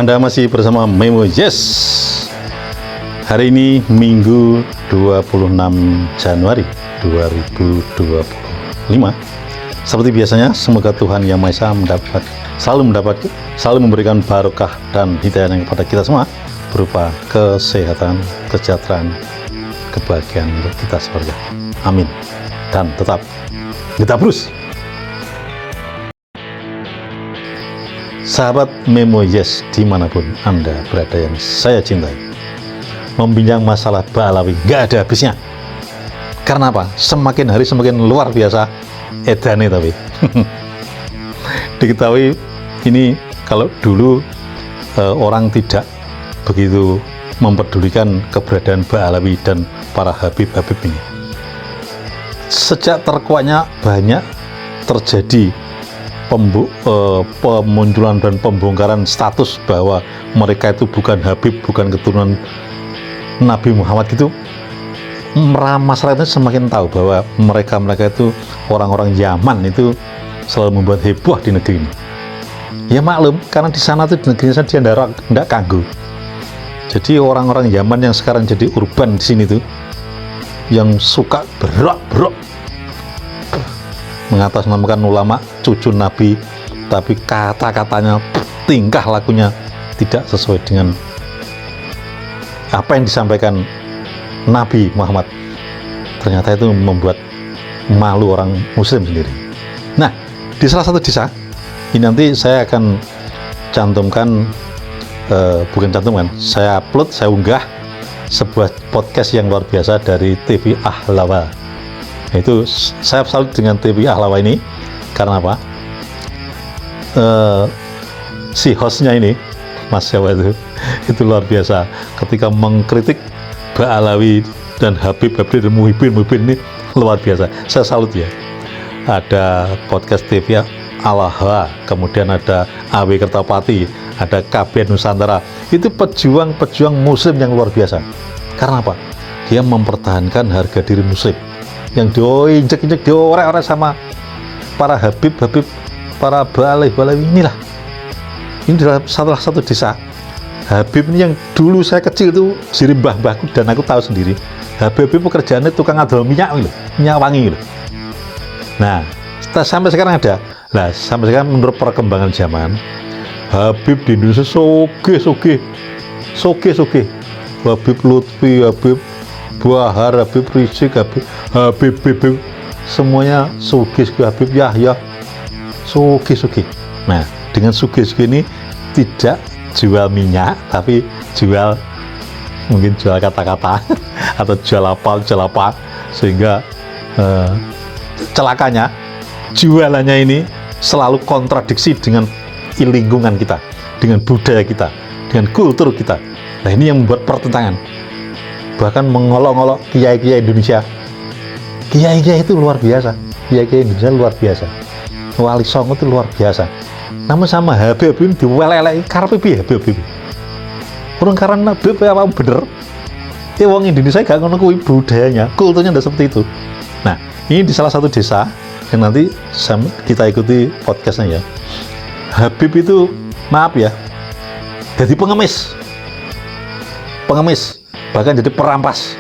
Anda masih bersama Memo Yes. Hari ini Minggu 26 Januari 2025. Seperti biasanya, semoga Tuhan Yang Maha Esa selalu memberikan barokah dan hidayah kepada kita semua berupa kesehatan, kesejahteraan, kebahagiaan untuk kita semuanya. Amin. Dan tetap kita terus. Sahabat Memo Yes, dimanapun Anda berada yang saya cintai, membincang masalah Ba'alawi gak ada habisnya. Karena apa? Semakin hari semakin luar biasa edane tapi diketahui ini kalau dulu orang tidak begitu memperdulikan keberadaan Ba'alawi dan para Habib-Habib ini. Sejak terkuaknya banyak terjadi pemunculan dan pembongkaran status bahwa mereka itu bukan Habib, bukan keturunan Nabi Muhammad gitu, masyarakatnya semakin tahu bahwa mereka itu orang-orang Yaman itu selalu membuat heboh di negeri ini. Ya maklum, karena di sana tuh di negeri dia tidak kanggu. Jadi orang-orang Yaman yang sekarang jadi urban di sini tuh, yang suka berok mengatasnamakan ulama cucu Nabi, tapi kata-katanya, tingkah lakunya tidak sesuai dengan apa yang disampaikan Nabi Muhammad. Ternyata itu membuat malu orang muslim sendiri. Nah, di salah satu desa ini nanti saya akan cantumkan, saya upload, saya unggah sebuah podcast yang luar biasa dari TV Ahlawa. Itu saya salut dengan TV Ahlawa ini karena apa? Si hostnya ini, Mas Jawa itu luar biasa ketika mengkritik Ba'alawi dan Habib dan Muhyiddin ini luar biasa. Saya salut ya. Ada podcast TV Ahlawa, kemudian ada AW Kertapati, ada KB Nusantara. Itu pejuang muslim yang luar biasa. Karena apa? Dia mempertahankan harga diri muslim yang diinjek-injek, diorek-orek sama para Habib, para Ba'alawi inilah. Ini adalah salah satu desa Habib ini yang dulu saya kecil itu siri mbah-mbahku dan aku tahu sendiri. Habib pekerjaannya tukang adol minyak wangi. Nah, sampai sekarang ada. Nah, sampai sekarang menurut perkembangan zaman, Habib di Indonesia soge. Habib Lutfi, Habib Bahar, Habib Rizik, Habib semuanya sugih, Habib Yahya sugih. Nah, dengan sugih ini tidak jual minyak, tapi mungkin jual kata-kata atau jual apa, sehingga celakanya jualannya ini selalu kontradiksi dengan lingkungan kita, dengan budaya kita, dengan kultur kita. Nah, ini yang membuat pertentangan. Bahkan mengolok-olok kiai-kiai Indonesia. Kiai-kiai itu luar biasa. Kiai-kiai Indonesia luar biasa. Wali Songo itu luar biasa. Namun sama Habib ini diwelelek karepe piye Habib. Kurang karena Habib apa bener? Wong Indonesia gak ngono kuwi budayanya, kulturnya ndak seperti itu. Nah, ini di salah satu desa yang nanti kita ikuti podcastnya ya. Habib itu maaf ya, jadi pengemis, bahkan jadi perampas,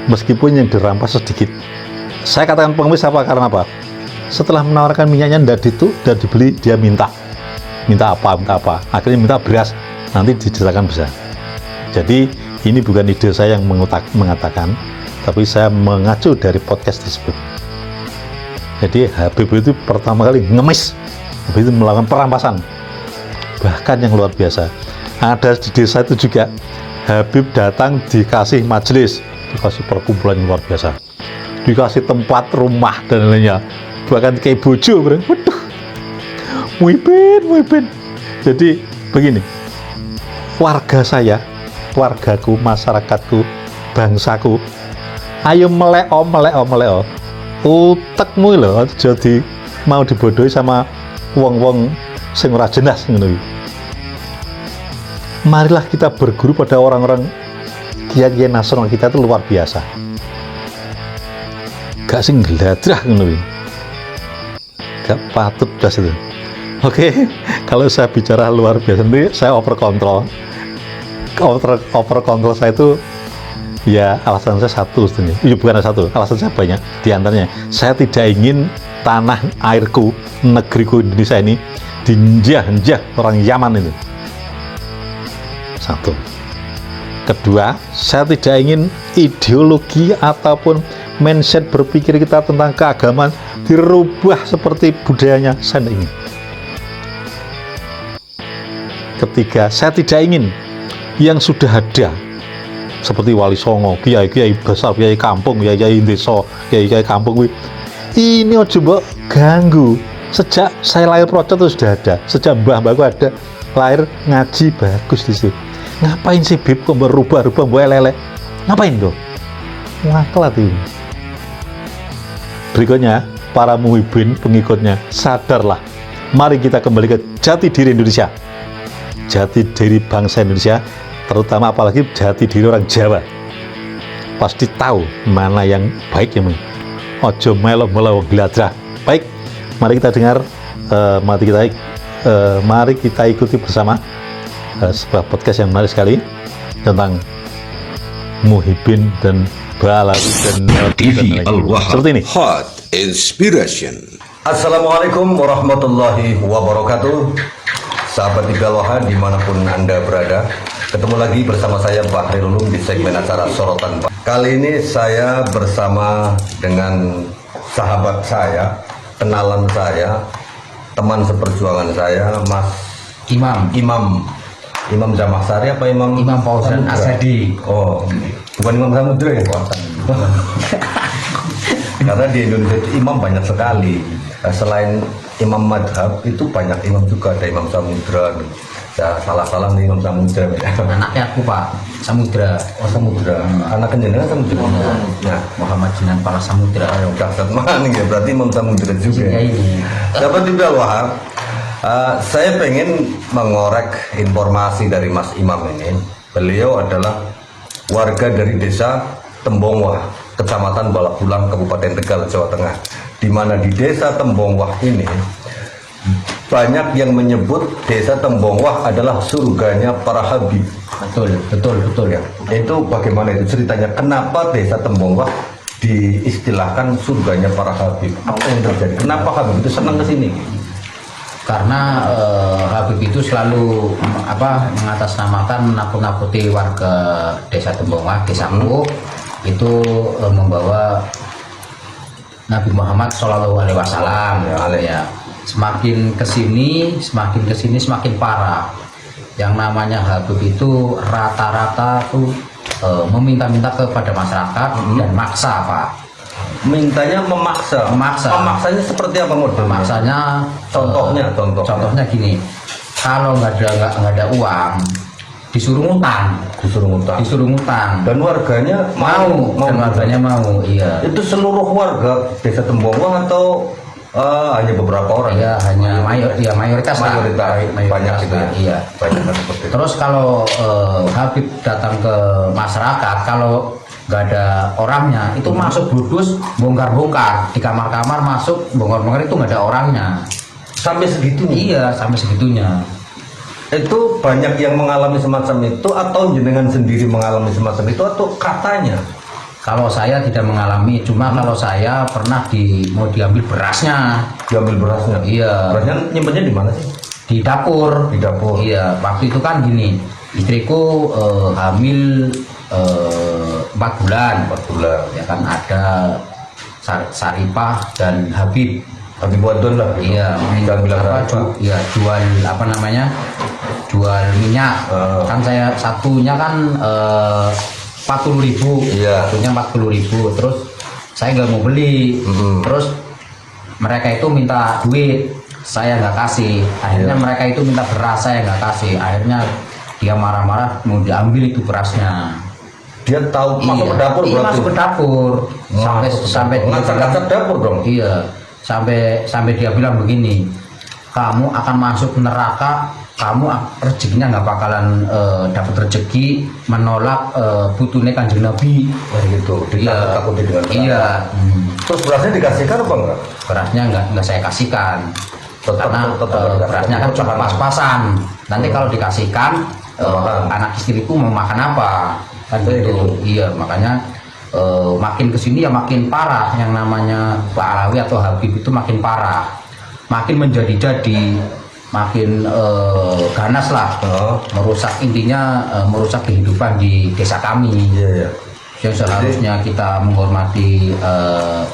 meskipun yang dirampas sedikit. Saya katakan pengemis karena apa? Setelah menawarkan minyaknya tidak dibeli, dia minta apa, akhirnya minta beras, nanti diceritakan besar. Jadi ini bukan ide saya yang mengatakan, tapi saya mengacu dari podcast tersebut. Jadi Habib itu pertama kali ngemis, habis itu melakukan perampasan, bahkan yang luar biasa. Ada di desa itu juga Habib datang dikasih majelis, dikasih perkumpulan yang luar biasa, dikasih tempat rumah dan lainnya, bahkan kayak bojo, waduh, Muhyiddin. Jadi begini, wargaku, masyarakatku, bangsaku, ayo meleo, utekmu loh, jadi mau dibodohi sama wong sing ora jelas ngono. Marilah kita berguru pada orang-orang kiai-kiai nasional kita itu luar biasa. Gak sing gladrah ngono. Gak patut das itu. Oke, kalau saya bicara luar biasa nanti saya over control saya itu ya alasan saya satu sebenarnya. Ya, bukan satu, alasan saya banyak. Di antaranya saya tidak ingin tanah airku, negeriku Indonesia ini dinjah-njah orang Yaman itu. Satu. Kedua, saya tidak ingin ideologi ataupun mindset berpikir kita tentang keagamaan dirubah seperti budayanya. Saya tidak ingin. Ketiga, saya tidak ingin yang sudah ada seperti Wali Songo, kiai-kiai besar, kiai kampung, kiai desa, kiai kampung ini coba ganggu. Sejak saya lahir procot itu sudah ada, sejak mbah-mbahku ada lahir ngaji bagus di situ. Ngapain sih Bib kok berubah-ubah buat lele? Ngapain dong? Ngaklat ini. Berikutnya, para muhibin pengikutnya, sadarlah. Mari kita kembali ke jati diri Indonesia. Jati diri bangsa Indonesia, terutama apalagi jati diri orang Jawa. Pasti tahu mana yang baik yang ojo melo-melo geladrah. Baik, mari kita dengar, mari kita ikuti bersama sebuah podcast yang menarik sekali tentang Muhibin dan Ba'alawi dan TV Al-Wahhab seperti ini. Hot Inspiration. Assalamualaikum warahmatullahi wabarakatuh. Sahabat TV Al-Wahhab dimanapun Anda berada, ketemu lagi bersama saya Bahril Ulum di segmen acara Sorotan. Kali ini saya bersama dengan sahabat saya, kenalan saya, teman seperjuangan saya, Mas Imam Jamaksari apa Imam Fauzan Asadi. Oh, bukan Imam Samudra ya? Karena di Indonesia itu imam banyak sekali. Selain imam madhab itu banyak imam juga, ada Imam Samudra. Ya, salah-salah nih Imam Samudra. Anaknya aku Pak Samudra. Oh Samudra. Anak jenengan Samudra. Ya, Muhammad Jinan Pala Samudra. Dahsyat maning ya, berarti Imam Samudra juga. Ya ini. Dapat TV Al-Wahhab. Saya pengen mengorek informasi dari Mas Imam ini. Beliau adalah warga dari desa Tembongwah, Kecamatan Balabulang, Kabupaten Tegal, Jawa Tengah. Di mana di desa Tembongwah ini banyak yang menyebut desa Tembongwah adalah surganya para habib. Betul Ya. Itu bagaimana itu ceritanya? Kenapa desa Tembongwah diistilahkan surganya para habib? Apa yang terjadi? Kenapa habib itu senang ke sini? Karena Habib itu selalu mengatasnamakan menakut-nakuti warga desa Tembongwah, desaku itu membawa Nabi Muhammad Shallallahu Alaihi Wasallam. Ya. Semakin kesini semakin parah. Yang namanya Habib itu rata-rata tuh meminta-minta kepada masyarakat dan maksa Pak. Mintanya memaksa. Memaksanya seperti apa model? Maksanya contohnya gini, kalau nggak ada uang disuruh ngutang. Dan warganya mau. Iya. Itu seluruh warga desa Tembongwah atau hanya beberapa orang? Iya, hanya mayoritas. Banyak gitu ya. Iya. Banyak seperti itu. Terus kalau Habib datang ke masyarakat, kalau nggak ada orangnya itu masuk bludus, bongkar di kamar-kamar, masuk bongkar itu nggak ada orangnya. Sampai segitunya? Iya, sampai segitunya. Itu banyak yang mengalami semacam itu atau jenengan sendiri mengalami semacam itu atau katanya? Kalau saya tidak mengalami, cuma kalau saya pernah mau diambil berasnya. Diambil berasnya? Iya. Berasnya nyimpennya di mana sih? Di dapur. Iya, waktu itu kan gini, istriku hamil 4 bulan ya kan, ada Saripah dan Habib Wadon lah. Iya, jual minyak. Kan saya satunya kan 40.000. Iya. Satunya 40.000. Terus saya nggak mau beli. Terus mereka itu minta duit, saya nggak kasih. Akhirnya mereka itu minta beras, saya nggak kasih. Akhirnya dia marah-marah mau diambil itu berasnya. Dia tahu masuk ke dapur berarti? Masuk ke dapur. Sampai ngacak-ngacak dapur dong? Iya. Sampai dia bilang begini, kamu akan masuk neraka, kamu rezekinya nggak bakalan dapat rezeki, menolak butuhnya Kanjeng Nabi. Gitu. Ditakuti dengan beras. Iya. Terus berasnya dikasihkan apa enggak? Berasnya nggak saya kasihkan. karena berasnya kan cuma pas-pasan. Nanti kalau dikasihkan anak istriku mau makan apa kan gitu. Iya, makanya makin kesini ya makin parah, yang namanya Pak Alawi atau Habib itu makin parah, makin menjadi-jadi, makin ganas lah, merusak, intinya merusak kehidupan di desa kami. Yang seharusnya kita menghormati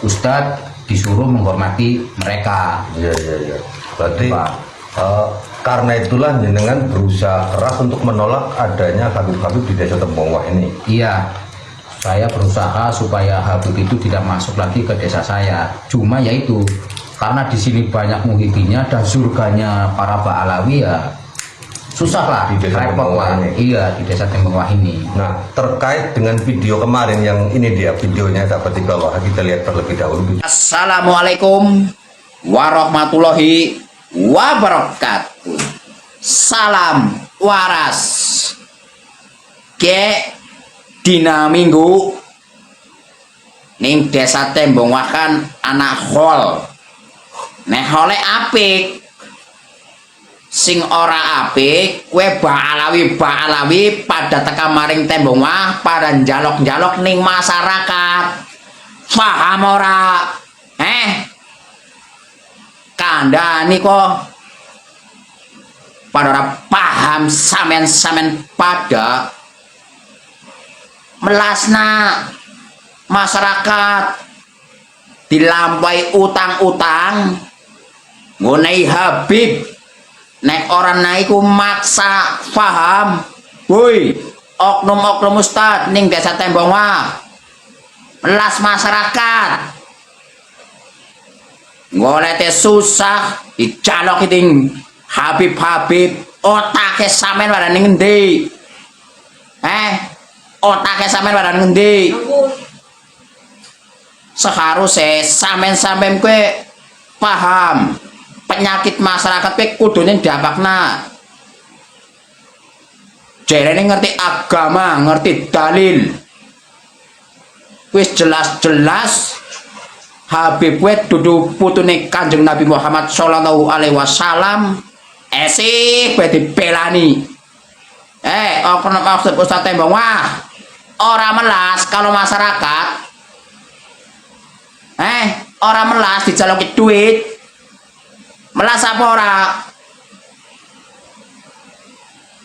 Ustadz, disuruh menghormati mereka. Berarti karena itulah jenengan berusaha keras untuk menolak adanya Habib-Habib di desa Tembongwah ini. Iya, saya berusaha supaya Habib itu tidak masuk lagi ke desa saya. Cuma yaitu karena di sini banyak muhibinnya dan surganya para Pak Alawi, ya susah lah, di desa Tembongwah ini. Iya, di desa Tembongwah ini. Nah, terkait dengan video kemarin yang ini dia videonya dapat di bawah, kita lihat terlebih dahulu. Assalamualaikum warahmatullahi wabarakatuh. Salam waras. Dina Minggu ning desa Tembongwah kan anak hol. Nek hole apik, sing ora apik kue Ba'alawi pada teka maring Tembongwah pada njalok-njalok ning masyarakat. Paham ora? Kandhani kok pada ora paham, samen pada melasna masyarakat dilampaui utang-utang ngunai Habib. Nek orang naiku maksa paham, woi oknum-oknum Ustad ning desa Tembongwah melas masyarakat ngolete susah dijalok iting Habib otake sampean warane ngendi? Otake sampean warane ngendi? Seharusnya sampean kue paham penyakit masyarakat kue kudune diapakna. Jarene ngerti agama, ngerti dalil. Wis jelas-jelas Habib kue dudu putune Kanjeng Nabi Muhammad sallallahu alaihi wasallam. Esih kue dipelani. Maksud Ustaz Tembongwah ora melas kalau masyarakat. Orang melas dijaloki duit. Melas apa ora?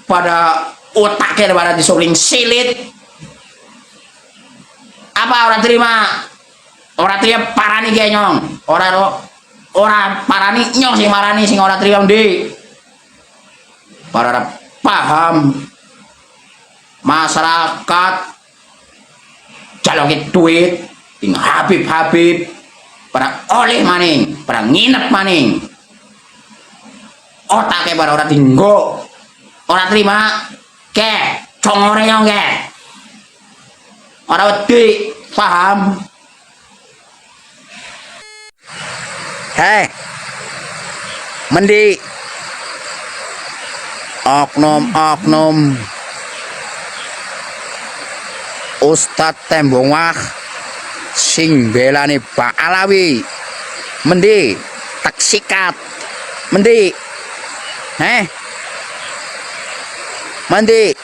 Pada otaknya pada disuling silit. Apa orang terima? Orang terima parani ge nyong. Orang parani nyong sing marani sing ora terima ndi. Para paham masyarakat jaloki duit ing Habib pada oleh maning, pada nginep maning. Otake pada ora dinggo, ora terima, ke congore nyong ke, ora wedi, paham? Mendi oknum Ustadz Tembongwah sing belani Pak Alawi mendi tak sikat mendi mendi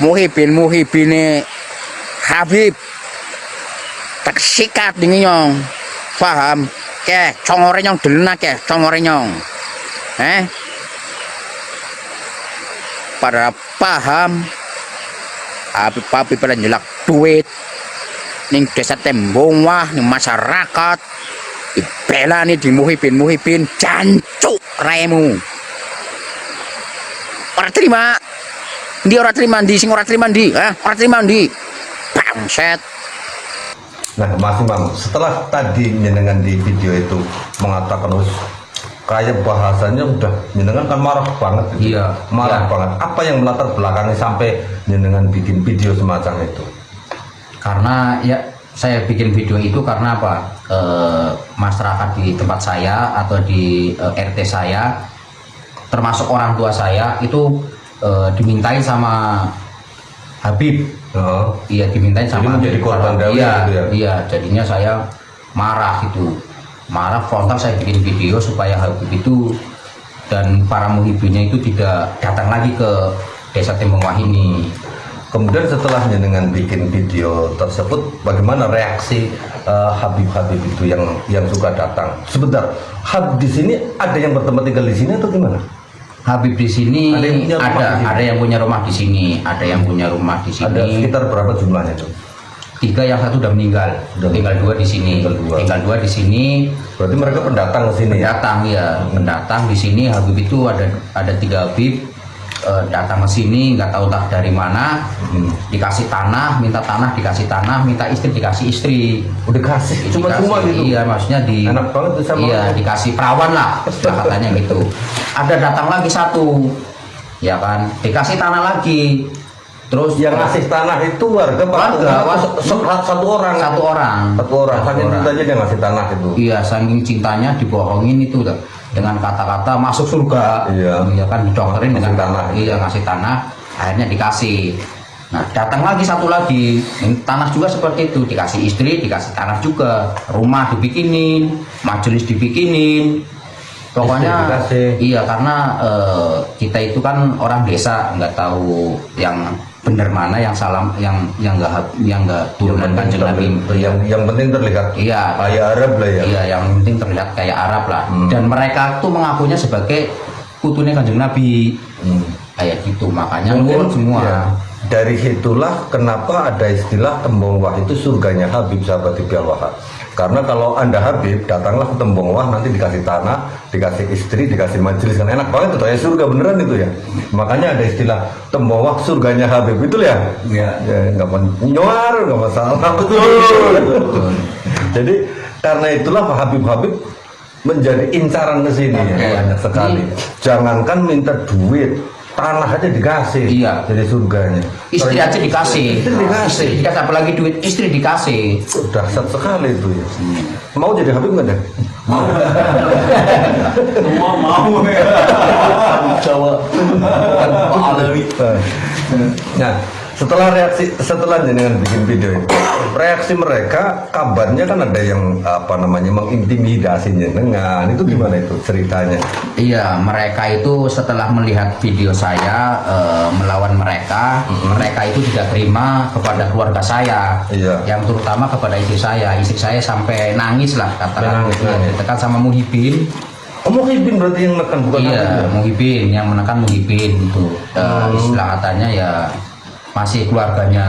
muhibine Habib tak sikat nyong paham ke congore nyong delena ke congore nyong pada paham Habib pada njelak duit ning desa Tembongwah ning masyarakat dibelani di muhibin jancuk raimu ora terima ndi sing ora terima ndi ora terima ndi bangset. Nah, Mas Imam, setelah tadi jenengan di video itu mengatakan kayak bahasanya udah jenengan kan marah banget gitu. Iya, marah banget. Apa yang melatar belakangi sampai jenengan bikin video semacam itu? Karena ya saya bikin video itu karena apa? Masyarakat di tempat saya atau di RT saya, termasuk orang tua saya itu dimintai sama Habib. Iya, dimintain sama jadi korban Dawi gitu ya? Iya, jadinya saya marah gitu. Marah frontal, saya bikin video supaya Habib itu dan para muhibinnya itu tidak datang lagi ke desa Tembongwah ini. Kemudian setelah jenengan bikin video tersebut, bagaimana reaksi Habib-Habib itu yang suka datang? Sebentar, Habib di sini ada yang bertempat tinggal di sini atau gimana? Habib di sini Ada yang punya rumah di sini? ada yang punya rumah di sini, Ada sekitar berapa jumlahnya tuh? 3, yang 1 udah meninggal, tinggal 2 di sini, tinggal 2 di sini. Berarti mereka pendatang ke sini ya? Pendatang ya, pendatang di sini. Habib itu ada 3 Habib datang ke sini, nggak tahu tak dari mana, dikasih tanah, minta tanah, dikasih tanah, minta istri, dikasih istri. Udah kasih, cuma-cuma gitu? Iya, maksudnya Enak banget tuh sama. iya, dikasih perawan lah, katanya gitu. Ada datang lagi 1, ya kan, dikasih tanah lagi. Terus Yang ngasih tanah itu warga satu orang. Satu orang. Saking cintanya dia ngasih tanah itu. Iya, saking cintanya dibohongin itu dah. Dengan kata-kata masuk surga. Iya. Kan didokterin Ngasih dengan tanah. Iya, ngasih tanah, akhirnya dikasih. Nah, datang lagi 1 lagi. Tanah juga seperti itu, dikasih istri, dikasih tanah juga. Rumah dibikinin, majelis dibikinin. Pokoknya iya, karena kita itu kan orang desa, nggak tahu yang benar mana, yang salam, yang nggak turunan Kanjeng Nabi. Yang penting terlihat Iya, kayak Arab lah ya. iya, yang penting terlihat kayak Arab lah. Dan mereka tuh mengakunya sebagai putunya Kanjeng Nabi. Kayak gitu, makanya nurut semua. Ya, dari situlah kenapa ada istilah Tembongwah itu surganya Habib, sahabat Iqbal Wahab. Karena kalau Anda Habib, datanglah ke Tembongwah, nanti dikasih tanah, dikasih istri, dikasih majelis, kan enak banget itu, kayak surga beneran itu ya. Makanya ada istilah Tembongwah surganya Habib, itu ya. Iya. Ya, nggak nyuar, nggak masalah. Betul. Jadi karena itulah Habib-Habib menjadi incaran ke sini ya, banyak sekali. Jangankan minta duit, tanah aja dikasih. Iya. Jadi surganya. Istri aja dikasih. Istri dikasih. Dikasih apalagi duit, istri dikasih. Dahsyat sekali itu ya. Mau jadi Habib nggak deh? Semua mau ya. Jawa Alawi. Nah, setelah jenengan bikin video itu, reaksi mereka, kabarnya kan ada yang mengintimidasi jenengan. Itu gimana itu ceritanya? Iya, mereka itu setelah melihat video saya melawan mereka, mereka itu tidak terima kepada keluarga saya, Iya. yang terutama kepada istri saya sampai nangis lah, katakan Nangis. ditekan sama Muhibin. Oh, Muhibin berarti yang menekan, bukan Iya, Habib ya? Muhibin yang menekan Muhibin itu. Istilah katanya ya masih keluarganya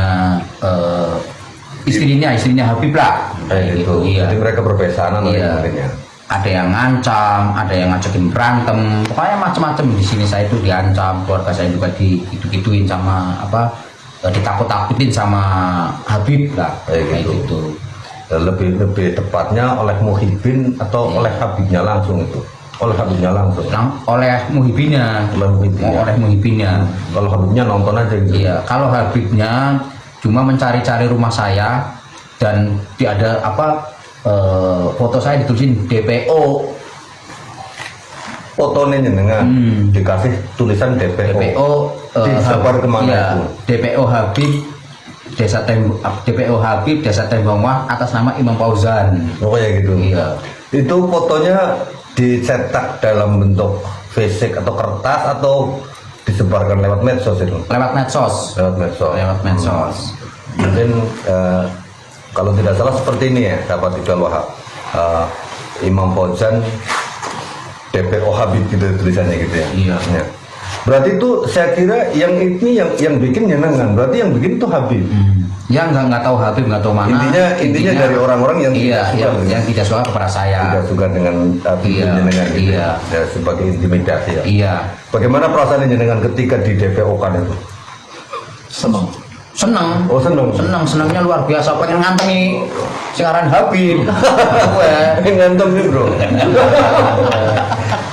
istrinya Habib lah. Kayak gitu. Iya. Jadi mereka berpesanan Iya. mungkin ya. Ada yang ngancam, ada yang ngajakin berantem, pokoknya macam-macam. Di sini saya itu diancam, keluarga saya juga digitu-gituin sama ditakut-takutin sama Habib lah, Kayak gitu. gitu. Lebih tepatnya oleh Muhibin atau oleh Habibnya langsung itu? Oleh Habibnya langsung. Oleh Muhibinnya. Oleh Muhibinnya. Oleh Muhibinnya. Kalau Habibnya nonton aja gitu. Iya, kalau Habibnya cuma mencari-cari rumah saya dan ada foto saya ditulisin DPO. Fotonya jenengan dikasih tulisan DPO. Disebar kemana iya, itu? DPO Habib Desa Tembongwah atas nama Imam Fauzan. Oh kayak gitu. Iya. Itu fotonya dicetak dalam bentuk fisik atau kertas atau disebarkan lewat medsos itu? Lewat medsos. Lewat medsos. Mungkin kalau tidak salah seperti ini ya, sahabat Iqbal Wahab. Imam Fauzan DPO Habib gitu tulisannya gitu ya. Iya. Ya. Berarti itu saya kira yang bikin jenengan. Berarti yang bikin itu Habib. Ya nggak tahu Habib, nggak tahu mana. Intinya dari orang-orang yang iya, tidak suka yang tidak suka kepada saya. tidak suka dengan Iya, jenengan gitu iya. ya, sebagai intimidasi ya. Iya. Bagaimana perasaan jenengan ketika di DPO kan itu? Seneng. Oh seneng. Senengnya luar biasa, pengen ngantengi sekarang Habib. Ngantem nih bro.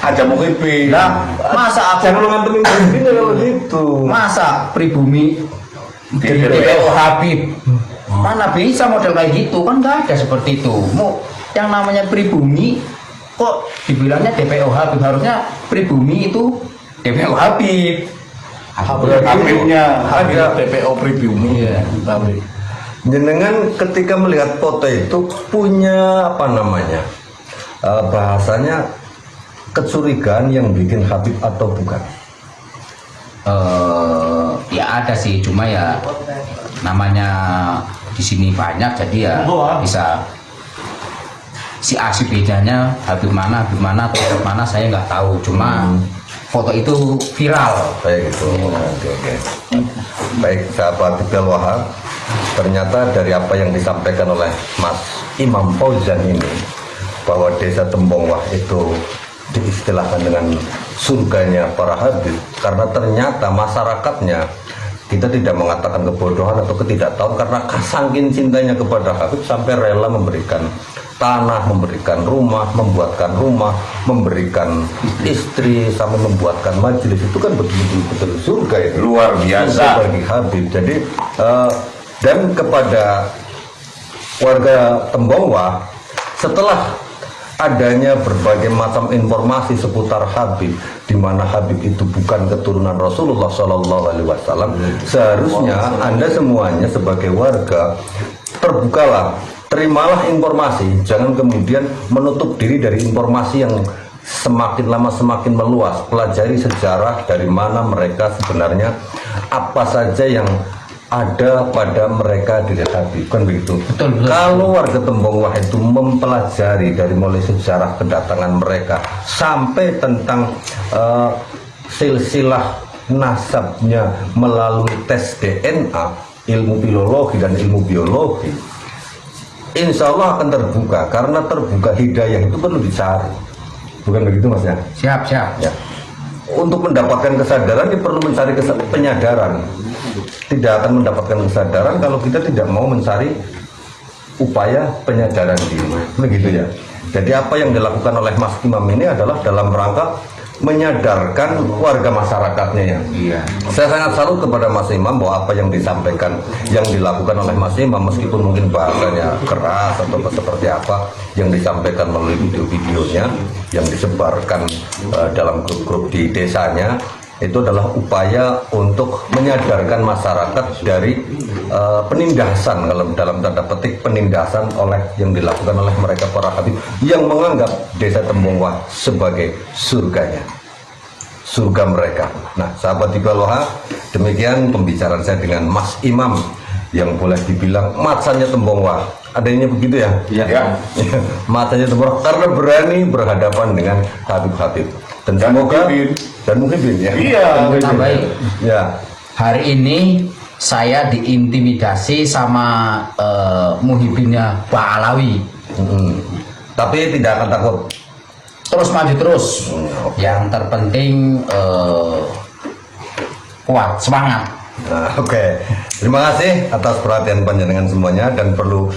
Ada Muhibin. Nah, masa Jangan lu ngantemin begini kalau gitu. masa pribumi DPO Habib, mana bisa model kayak gitu, kan nggak ada seperti itu. Mau yang namanya pribumi kok dibilangnya DPO Habib, harusnya pribumi itu DPO Habib. Habibnya Ada. DPO pribumi. Iya. Habib. Jenengan ketika melihat foto itu punya bahasanya kecurigaan yang bikin Habib atau bukan? Ya ada sih, cuma ya namanya di sini banyak, jadi ya bisa si A si bedanya Habib mana atau Habib mana saya nggak tahu, cuma foto itu viral Kayak gitu. Oke. Baik, sahabat Iqbal Wahab, ternyata dari apa yang disampaikan oleh Mas Imam Fauzan ini, bahwa desa Tembongwah itu diistilahkan dengan surganya para Habib, karena ternyata masyarakatnya, kita tidak mengatakan kebodohan atau ketidaktahuan, karena saking cintanya kepada Habib sampai rela memberikan tanah, memberikan rumah, memberikan istri, sampai membuatkan majelis. Itu kan betul-betul surga itu. Luar biasa. Surga bagi Habib. Jadi dan kepada warga Tembongwah, setelah adanya berbagai macam informasi seputar Habib, di mana Habib itu bukan keturunan Rasulullah SAW, seharusnya Anda semuanya sebagai warga terbukalah, terimalah informasi, jangan kemudian menutup diri dari informasi yang semakin lama semakin meluas. Pelajari sejarah dari mana mereka sebenarnya, apa saja yang ada pada mereka di Habib, kan begitu. Betul. Kalau warga Tembongwah itu mempelajari dari mulai sejarah kedatangan mereka sampai tentang silsilah nasabnya melalui tes DNA, ilmu filologi dan ilmu biologi, insya Allah akan terbuka. Karena terbuka, hidayah itu perlu dicari, bukan begitu Mas ya? siap Ya. Untuk mendapatkan kesadaran, dia perlu mencari penyadaran. Tidak akan mendapatkan kesadaran kalau kita tidak mau mencari upaya penyadaran diri, begitu ya. Jadi apa yang dilakukan oleh Mas Imam ini adalah dalam rangka menyadarkan warga masyarakatnya ya. Iya. Saya sangat salut kepada Mas Imam bahwa apa yang disampaikan, yang dilakukan oleh Mas Imam, meskipun mungkin bahasanya keras atau seperti apa, yang disampaikan melalui video-videonya yang disebarkan dalam grup-grup di desanya, itu adalah upaya untuk menyadarkan masyarakat dari penindasan, kalau dalam tanda petik penindasan oleh yang dilakukan oleh mereka para Habib yang menganggap desa Tembongwah sebagai surganya, surga mereka. Nah, sahabat Iqbal Wahab, demikian pembicaraan saya dengan Mas Imam yang boleh dibilang matsanya Tembongwah. Adanya begitu ya? Iya. Matsanya Tembongwah karena berani berhadapan dengan Habib-Habib. Dan semoga dan Muhyiddin ya. Iya. Tambahin, Ya. hari ini saya diintimidasi sama Muhyiddinnya Pak Alawi. Tapi tidak akan takut. Terus maju terus. Yang terpenting kuat, semangat. Nah, Oke. Terima kasih atas perhatian panjenengan semuanya, dan perlu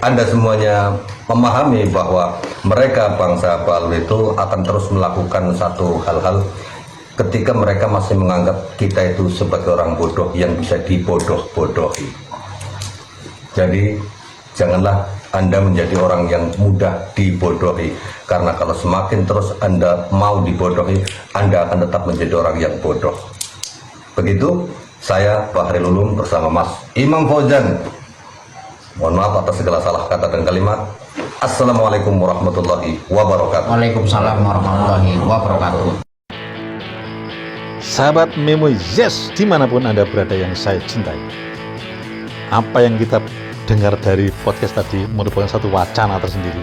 Anda semuanya memahami bahwa mereka bangsa Balawi itu akan terus melakukan satu hal-hal ketika mereka masih menganggap kita itu sebagai orang bodoh yang bisa dibodoh-bodohi. Jadi janganlah Anda menjadi orang yang mudah dibodohi, karena kalau semakin terus Anda mau dibodohi, Anda akan tetap menjadi orang yang bodoh. Begitu, saya Bahril Ulum bersama Mas Imam Fauzan. Mohon maaf atas segala salah kata dan kalimat. Assalamualaikum warahmatullahi wabarakatuh. Waalaikumsalam warahmatullahi wabarakatuh. Sahabat Memo Yes, dimanapun Anda berada yang saya cintai, apa yang kita dengar dari podcast tadi merupakan satu wacana tersendiri,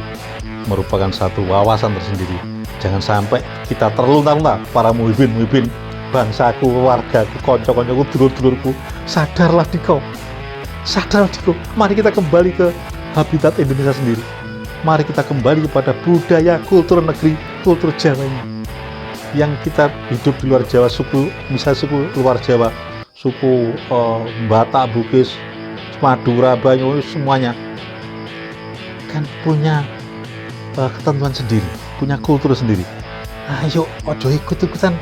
merupakan satu wawasan tersendiri. Jangan sampai kita terlunta-lunta, para muhibin, bangsaku, wargaku, konco-koncoku, dulur-dulurku, sadarlah diko. Mari kita kembali ke habitat Indonesia sendiri. Mari kita kembali kepada budaya, kultur negeri, kultur Jawa ini. Yang kita hidup di luar Jawa, misalnya suku luar Jawa, suku Batak, Bugis, Madura, Banyuwangi, semuanya kan punya ketentuan sendiri, punya kultur sendiri. Ayo, ojo ikut-ikutan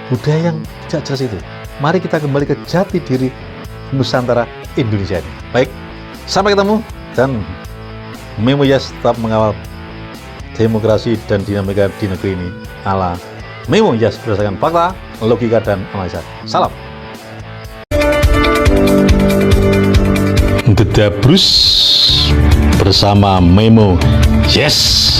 budaya yang tidak jelas itu. Mari kita kembali ke jati diri Nusantara Indonesia ini. Baik, sampai ketemu, dan Memo Yes tetap mengawal demokrasi dan dinamika di negeri ini ala Memo Yes berdasarkan fakta, logika, dan analisa. Salam. The Dabrus bersama Memo Yes.